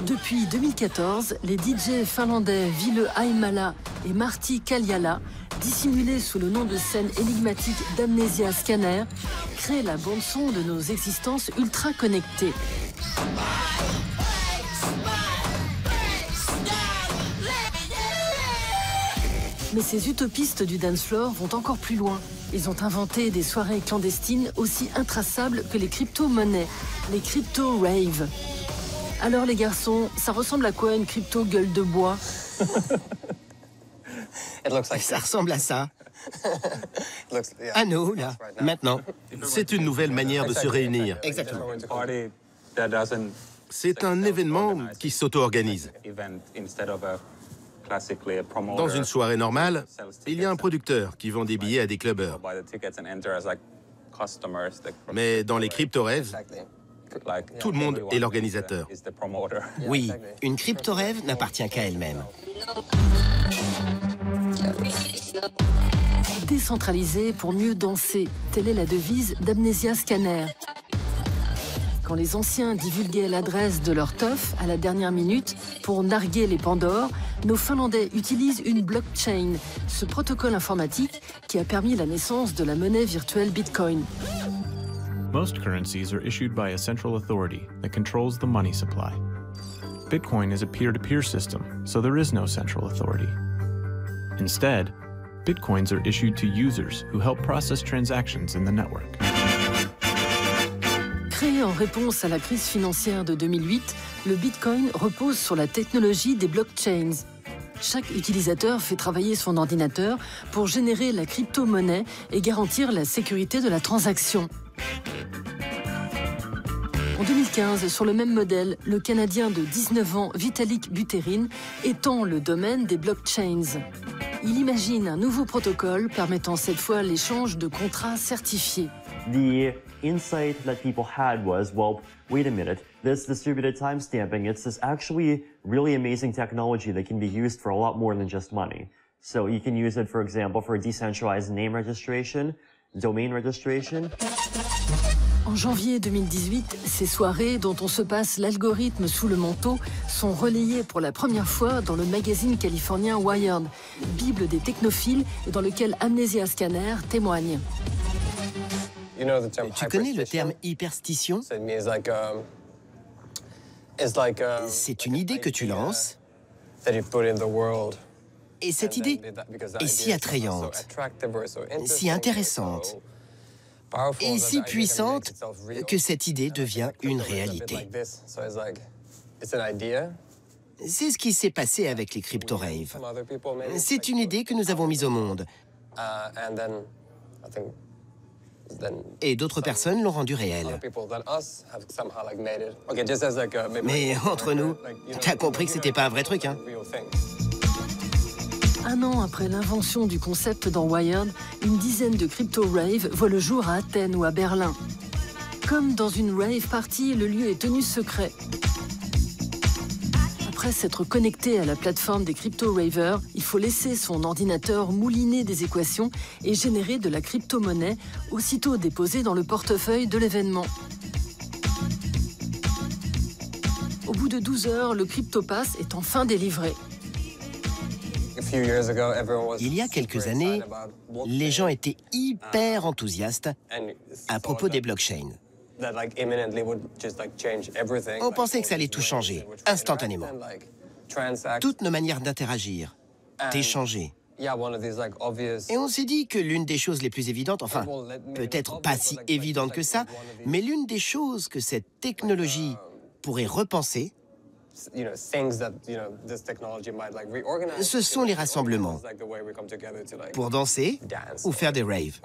Depuis 2014, les DJ finlandais Ville Aimala et Martti Kaljala, dissimulés sous le nom de scène énigmatique d'Amnesia Scanner, créent la bande-son de nos existences ultra connectées. Mais ces utopistes du dance floor vont encore plus loin. Ils ont inventé des soirées clandestines aussi intraçables que les crypto-monnaies, les crypto-raves. Alors les garçons, ça ressemble à quoi une crypto gueule de bois? Ça ressemble à ça. À nous, là, maintenant. C'est une nouvelle manière de se réunir. Exactement. C'est un événement qui s'auto-organise. Dans une soirée normale, il y a un producteur qui vend des billets à des clubbers. Mais dans les crypto-rêves, tout le monde est l'organisateur. Oui, une crypto-rêve n'appartient qu'à elle-même. Décentralisé pour mieux danser, telle est la devise d'Amnesia Scanner. Quand les anciens divulguaient l'adresse de leur teuf à la dernière minute pour narguer les Pandores, nos Finlandais utilisent une blockchain, ce protocole informatique qui a permis la naissance de la monnaie virtuelle Bitcoin. Most currencies are issued by a central authority that controls the money supply. Bitcoin is a peer-to-peer system, so there is no central authority. Instead, Bitcoins are issued to users who help process transactions in the network. Créé en réponse à la crise financière de 2008, le Bitcoin repose sur la technologie des blockchains. Chaque utilisateur fait travailler son ordinateur pour générer la crypto-monnaie et garantir la sécurité de la transaction. En 2015, sur le même modèle, le Canadien de 19 ans, Vitalik Buterin, étend le domaine des blockchains. Il imagine un nouveau protocole permettant cette fois l'échange de contrats certifiés. The insight that people had was, well, wait a minute, this distributed timestamping, it's this actually really amazing technology that can be used for a lot more than just money. So you can use it, for example, for decentralized name registration, domain registration. En janvier 2018, ces soirées dont on se passe l'algorithme sous le manteau sont relayées pour la première fois dans le magazine californien Wired, bible des technophiles et dans lequel Amnesia Scanner témoigne. Tu connais le terme hyperstition? C'est une idée que tu lances. Et cette idée est si attrayante, si intéressante, et si puissante que cette idée devient une réalité. C'est ce qui s'est passé avec les crypto-raves. C'est une idée que nous avons mise au monde. Et d'autres personnes l'ont rendue réelle. Mais entre nous, t'as compris que c'était pas un vrai truc, hein? Un an après l'invention du concept dans Wired, une dizaine de crypto-raves voient le jour à Athènes ou à Berlin. Comme dans une rave party, le lieu est tenu secret. Après s'être connecté à la plateforme des crypto-ravers, il faut laisser son ordinateur mouliner des équations et générer de la crypto-monnaie, aussitôt déposée dans le portefeuille de l'événement. Au bout de 12 heures, le CryptoPass est enfin délivré. Il y a quelques années, les gens étaient hyper enthousiastes à propos des blockchains. On pensait que ça allait tout changer, instantanément. Toutes nos manières d'interagir, d'échanger. Et on s'est dit que l'une des choses les plus évidentes, enfin, peut-être pas si évidente que ça, mais l'une des choses que cette technologie pourrait repenser, ce sont les rassemblements pour danser ou faire des raves.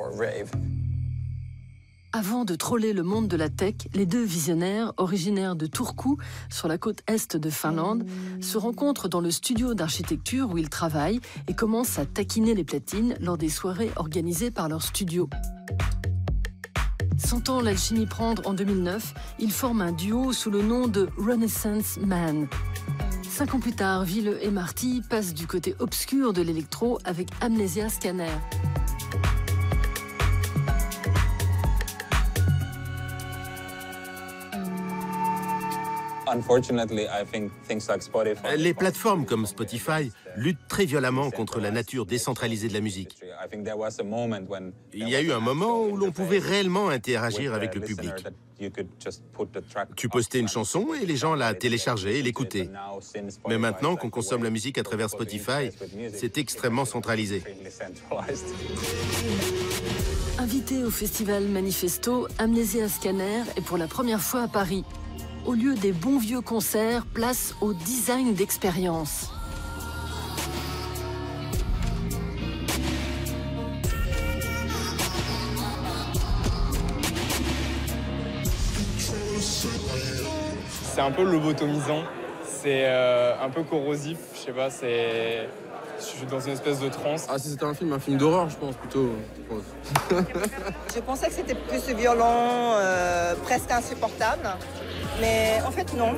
Avant de troller le monde de la tech, les deux visionnaires, originaires de Turku, sur la côte est de Finlande, se rencontrent dans le studio d'architecture où ils travaillent et commencent à taquiner les platines lors des soirées organisées par leur studio. Sentant l'alchimie prendre en 2009, ils forment un duo sous le nom de Renaissance Man. 5 ans plus tard, Ville et Martti passent du côté obscur de l'électro avec Amnesia Scanner. Les plateformes comme Spotify luttent très violemment contre la nature décentralisée de la musique. Il y a eu un moment où l'on pouvait réellement interagir avec le public. Tu postais une chanson et les gens la téléchargeaient et l'écoutaient. Mais maintenant qu'on consomme la musique à travers Spotify, c'est extrêmement centralisé. Invité au festival Manifesto, Amnesia Scanner est pour la première fois à Paris. Au lieu des bons vieux concerts, place au design d'expérience. C'est un peu lobotomisant, c'est un peu corrosif, je sais pas, je suis dans une espèce de transe. Ah, si c'était un film d'horreur, je pense, plutôt. Je pensais que c'était plus violent, presque insupportable, mais en fait, non.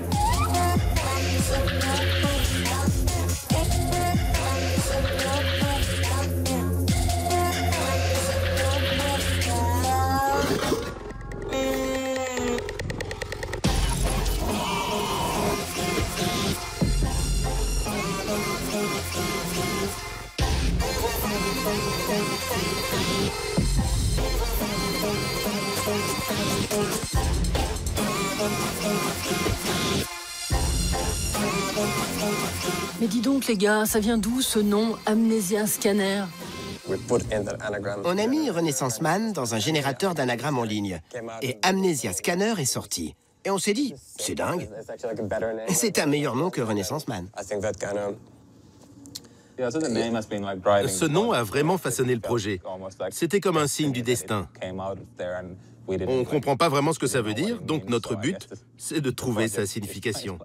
Mais dis donc les gars, ça vient d'où ce nom Amnesia Scanner? On a mis Renaissance Man dans un générateur d'anagrammes en ligne. Et Amnesia Scanner est sorti. Et on s'est dit, c'est dingue. C'est un meilleur nom que Renaissance Man. Ce nom a vraiment façonné le projet. C'était comme un signe du destin. On ne comprend pas vraiment ce que ça veut dire, donc notre but, c'est de trouver sa signification.